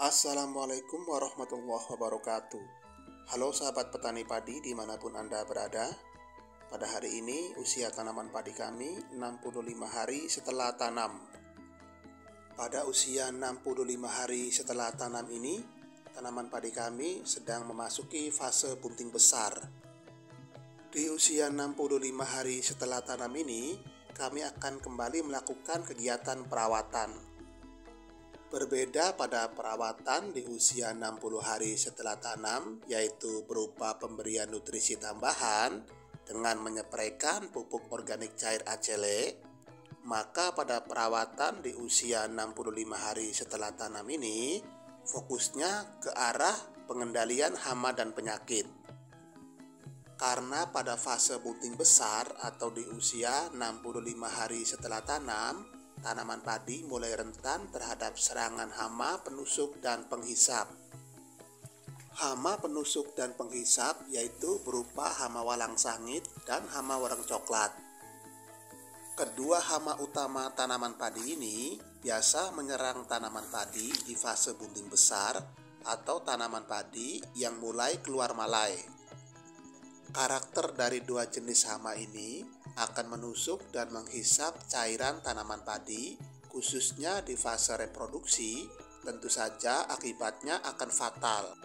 Assalamualaikum warahmatullahi wabarakatuh. Halo sahabat petani padi dimanapun Anda berada. Pada hari ini usia tanaman padi kami 65 hari setelah tanam. Pada usia 65 hari setelah tanam ini, tanaman padi kami sedang memasuki fase bunting besar. Di usia 65 hari setelah tanam ini, kami akan kembali melakukan kegiatan perawatan. Berbeda pada perawatan di usia 60 hari setelah tanam, yaitu berupa pemberian nutrisi tambahan dengan menypraikan pupuk organik cair acele, maka pada perawatan di usia 65 hari setelah tanam ini, fokusnya ke arah pengendalian hama dan penyakit. Karena pada fase bunting besar atau di usia 65 hari setelah tanam, tanaman padi mulai rentan terhadap serangan hama penusuk dan penghisap. Hama penusuk dan penghisap yaitu berupa hama walang sangit dan hama wareng coklat. Kedua hama utama tanaman padi ini biasa menyerang tanaman padi di fase bunting besar atau tanaman padi yang mulai keluar malai. Karakter dari dua jenis hama ini akan menusuk dan menghisap cairan tanaman padi, khususnya di fase reproduksi. Tentu saja akibatnya akan fatal.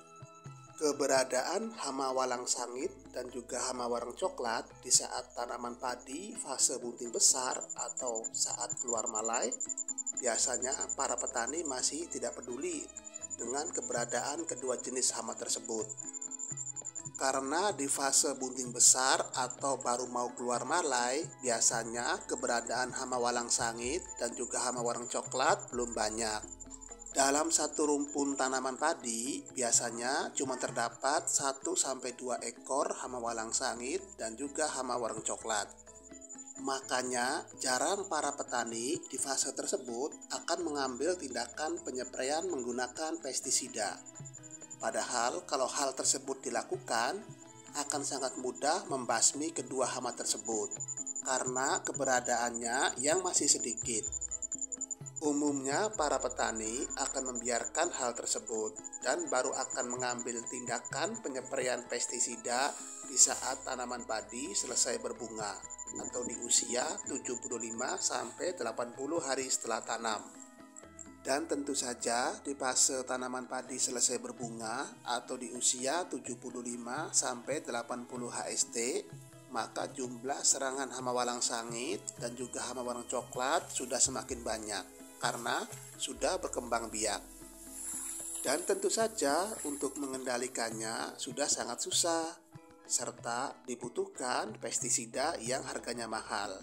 Keberadaan hama walang sangit dan juga hama wareng coklat di saat tanaman padi fase bunting besar atau saat keluar malai, biasanya para petani masih tidak peduli dengan keberadaan kedua jenis hama tersebut. Karena di fase bunting besar atau baru mau keluar malai, biasanya keberadaan hama walang sangit dan juga hama wareng coklat belum banyak. Dalam satu rumpun tanaman padi, biasanya cuma terdapat 1-2 ekor hama walang sangit dan juga hama wareng coklat. Makanya jarang para petani di fase tersebut akan mengambil tindakan penyempraian menggunakan pestisida. Padahal kalau hal tersebut dilakukan, akan sangat mudah membasmi kedua hama tersebut karena keberadaannya yang masih sedikit. Umumnya para petani akan membiarkan hal tersebut dan baru akan mengambil tindakan penyempraian pestisida di saat tanaman padi selesai berbunga atau di usia 75-80 hari setelah tanam. Dan tentu saja di fase tanaman padi selesai berbunga atau di usia 75-80 HST, maka jumlah serangan hama walang sangit dan juga hama wareng coklat sudah semakin banyak karena sudah berkembang biak. Dan tentu saja untuk mengendalikannya sudah sangat susah, serta dibutuhkan pestisida yang harganya mahal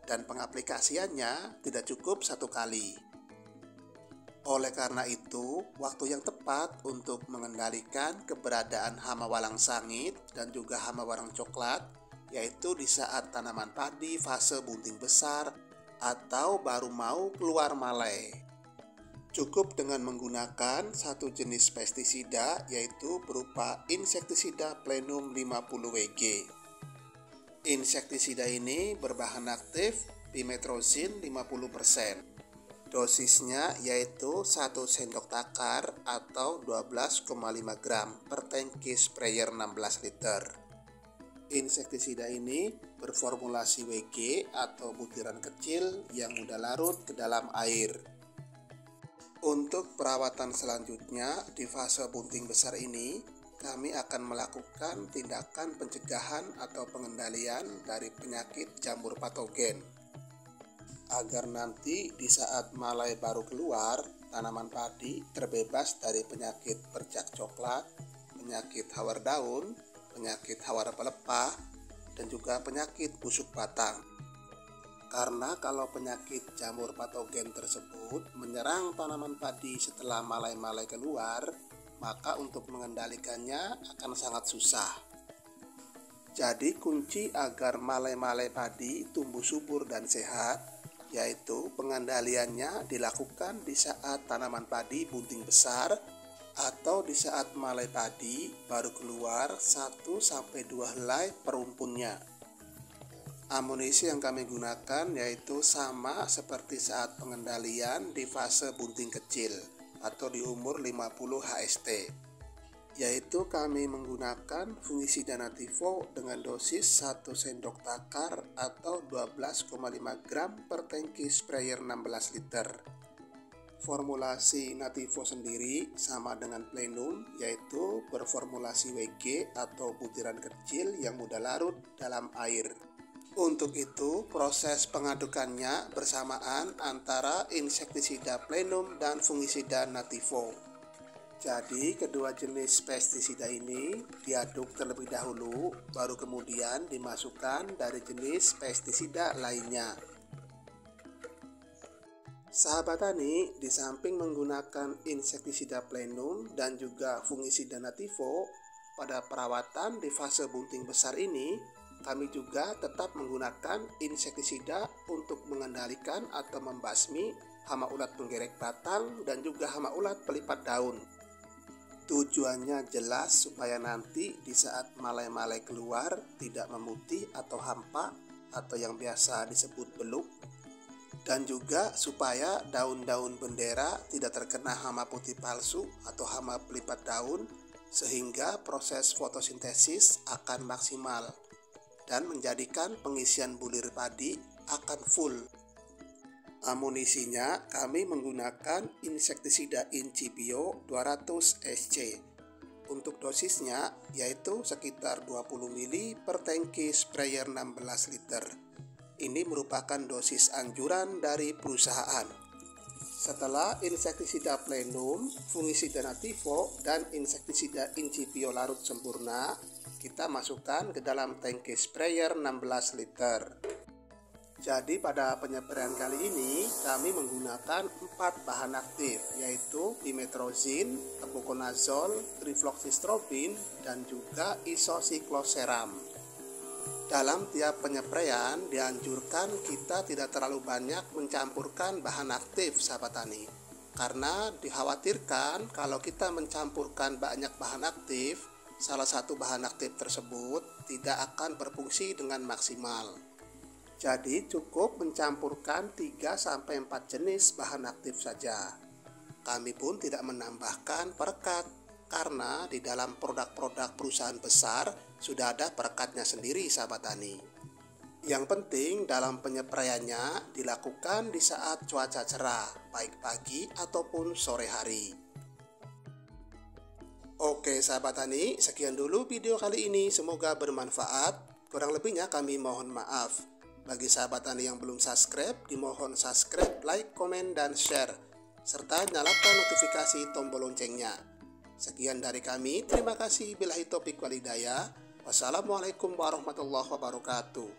dan pengaplikasiannya tidak cukup satu kali. Oleh karena itu, waktu yang tepat untuk mengendalikan keberadaan hama walang sangit dan juga hama wareng coklat yaitu di saat tanaman padi fase bunting besar atau baru mau keluar malai. Cukup dengan menggunakan satu jenis pestisida yaitu berupa insektisida Plenum 50 WG. Insektisida ini berbahan aktif pimetrozin 50%. Dosisnya yaitu 1 sendok takar atau 12,5 gram per tangki sprayer 16 liter. Insektisida ini berformulasi WG atau butiran kecil yang mudah larut ke dalam air. Untuk perawatan selanjutnya di fase bunting besar ini, kami akan melakukan tindakan pencegahan atau pengendalian dari penyakit jamur patogen. Agar nanti di saat malai baru keluar, tanaman padi terbebas dari penyakit bercak coklat, penyakit hawar daun, penyakit hawar pelepah, dan juga penyakit busuk batang. Karena kalau penyakit jamur patogen tersebut menyerang tanaman padi setelah malai-malai keluar, maka untuk mengendalikannya akan sangat susah. Jadi kunci agar malai-malai padi tumbuh subur dan sehat yaitu pengendaliannya dilakukan di saat tanaman padi bunting besar atau di saat malai padi baru keluar 1-2 helai per rumpunnya. Amunisi yang kami gunakan yaitu sama seperti saat pengendalian di fase bunting kecil, atau di umur 50 HST, yaitu kami menggunakan fungisida Nativo dengan dosis 1 sendok takar atau 12,5 gram per tangki sprayer 16 liter. Formulasi Nativo sendiri sama dengan plenum, yaitu berformulasi WG atau butiran kecil yang mudah larut dalam air. Untuk itu, proses pengadukannya bersamaan antara insektisida plenum dan fungisida Nativo. Jadi, kedua jenis pestisida ini diaduk terlebih dahulu, baru kemudian dimasukkan dari jenis pestisida lainnya. Sahabat tani, di samping menggunakan insektisida plenum dan juga fungisida Nativo, pada perawatan di fase bunting besar ini, kami juga tetap menggunakan insektisida untuk mengendalikan atau membasmi hama ulat penggerek batang dan juga hama ulat pelipat daun. Tujuannya jelas supaya nanti di saat malai-malai keluar tidak memutih atau hampa atau yang biasa disebut beluk, dan juga supaya daun-daun bendera tidak terkena hama putih palsu atau hama pelipat daun, sehingga proses fotosintesis akan maksimal dan menjadikan pengisian bulir padi akan full. Amunisinya kami menggunakan insektisida Incipio 200 SC. Untuk dosisnya yaitu sekitar 20 ml per tangki sprayer 16 liter. Ini merupakan dosis anjuran dari perusahaan. Setelah insektisida plenum, fungisida Nativo, dan insektisida Incipio larut sempurna, kita masukkan ke dalam tangki sprayer 16 liter. Jadi pada penyepraian kali ini kami menggunakan 4 bahan aktif, yaitu dimetrozin, tebuconazole, trifloxystrobin, dan juga isosiklorseram. Dalam tiap penyepraian dianjurkan kita tidak terlalu banyak mencampurkan bahan aktif, sahabat tani, karena dikhawatirkan kalau kita mencampurkan banyak bahan aktif, salah satu bahan aktif tersebut tidak akan berfungsi dengan maksimal. Jadi cukup mencampurkan 3-4 jenis bahan aktif saja. Kami pun tidak menambahkan perekat, karena di dalam produk-produk perusahaan besar sudah ada perekatnya sendiri, sahabat tani. Yang penting dalam penyepraiannya dilakukan di saat cuaca cerah, baik pagi ataupun sore hari. Oke sahabat tani, sekian dulu video kali ini, semoga bermanfaat. Kurang lebihnya kami mohon maaf. Bagi sahabat tani yang belum subscribe, dimohon subscribe, like, komen, dan share, serta nyalakan notifikasi tombol loncengnya. Sekian dari kami, terima kasih. Billahi taufiq wal hidayah. Wassalamualaikum warahmatullahi wabarakatuh.